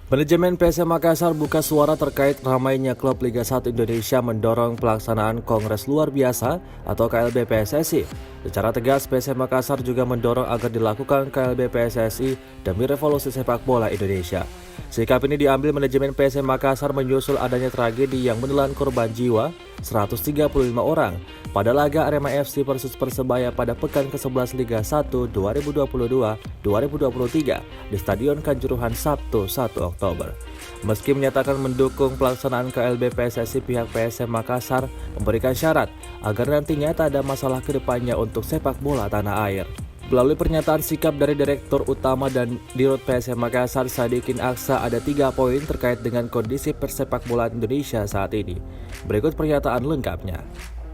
Manajemen PSM Makassar buka suara terkait ramainya klub Liga 1 Indonesia mendorong pelaksanaan Kongres Luar Biasa atau KLB PSSI. Secara tegas, PSM Makassar juga mendorong agar dilakukan KLB PSSI demi revolusi sepak bola Indonesia. Sikap ini diambil manajemen PSM Makassar menyusul adanya tragedi yang menelan korban jiwa 135 orang pada laga Arema FC versus Persebaya pada pekan ke-11 Liga 1 2022-2023 di Stadion Kanjuruhan Sabtu 1 Oktober. Meski menyatakan mendukung pelaksanaan KLB PSSI, pihak PSM Makassar memberikan syarat agar nantinya tak ada masalah ke depannya untuk sepak bola tanah air. Melalui pernyataan sikap dari Direktur Utama dan Dirut PSM Makassar, Sadikin Aksa, ada 3 poin terkait dengan kondisi persepak bola Indonesia saat ini. Berikut pernyataan lengkapnya.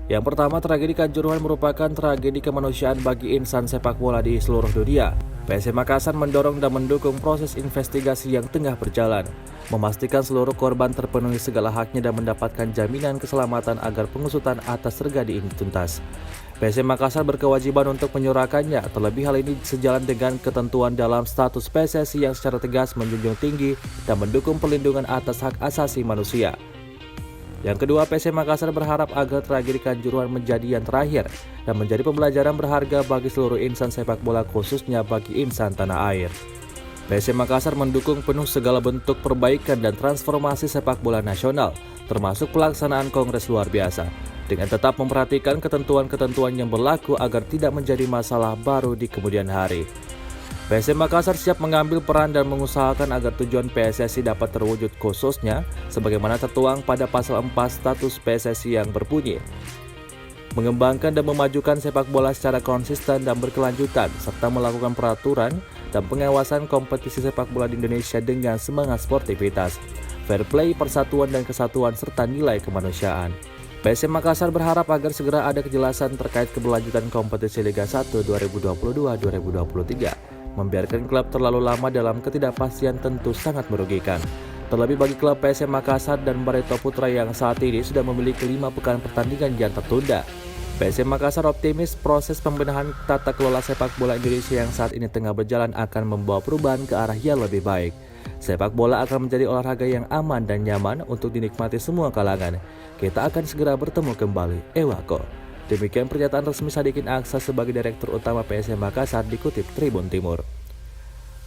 Yang pertama, tragedi Kanjuruhan merupakan tragedi kemanusiaan bagi insan sepak bola di seluruh dunia. PSM Makassar mendorong dan mendukung proses investigasi yang tengah berjalan, memastikan seluruh korban terpenuhi segala haknya dan mendapatkan jaminan keselamatan agar pengusutan atas tragedi ini tuntas. PSM Makassar berkewajiban untuk menyuarakannya, terlebih hal ini sejalan dengan ketentuan dalam status PSSI yang secara tegas menjunjung tinggi dan mendukung perlindungan atas hak asasi manusia. Yang kedua, PSM Makassar berharap agar tragedi Kanjuruhan menjadi yang terakhir dan menjadi pembelajaran berharga bagi seluruh insan sepak bola, khususnya bagi insan tanah air. PSM Makassar mendukung penuh segala bentuk perbaikan dan transformasi sepak bola nasional, termasuk pelaksanaan Kongres Luar Biasa, dengan tetap memperhatikan ketentuan-ketentuan yang berlaku agar tidak menjadi masalah baru di kemudian hari. PSM Makassar siap mengambil peran dan mengusahakan agar tujuan PSSI dapat terwujud, khususnya sebagaimana tertuang pada pasal 4 status PSSI yang berbunyi mengembangkan dan memajukan sepak bola secara konsisten dan berkelanjutan, serta melakukan peraturan dan pengawasan kompetisi sepak bola di Indonesia dengan semangat sportivitas, fair play, persatuan dan kesatuan, serta nilai kemanusiaan. PSM Makassar berharap agar segera ada kejelasan terkait keberlanjutan kompetisi Liga 1 2022-2023. Membiarkan klub terlalu lama dalam ketidakpastian tentu sangat merugikan. Terlebih bagi klub PSM Makassar dan Barito Putra yang saat ini sudah memiliki 5 pekan pertandingan yang tertunda. PSM Makassar optimis proses pembenahan tata kelola sepak bola Indonesia yang saat ini tengah berjalan akan membawa perubahan ke arah yang lebih baik. Sepak bola akan menjadi olahraga yang aman dan nyaman untuk dinikmati semua kalangan. Kita akan segera bertemu kembali. Ewako. Demikian pernyataan resmi Sadikin Aksa sebagai Direktur Utama PSM Makassar dikutip Tribun Timur.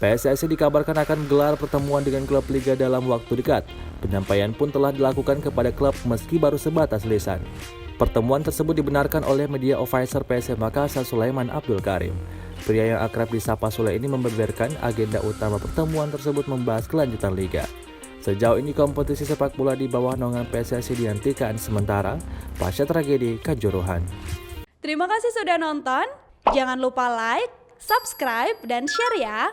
PSSI dikabarkan akan gelar pertemuan dengan klub Liga dalam waktu dekat. Penyampaian pun telah dilakukan kepada klub meski baru sebatas lisan. Pertemuan tersebut dibenarkan oleh media officer PSM Makassar, Sulaiman Abdul Karim. Pria yang akrab disapa Sule ini membeberkan agenda utama pertemuan tersebut membahas kelanjutan Liga. Sejauh ini kompetisi sepak bola di bawah naungan PSSI dihentikan sementara pasca tragedi Kanjuruhan. Terima kasih sudah nonton. Jangan lupa like, subscribe, dan share ya.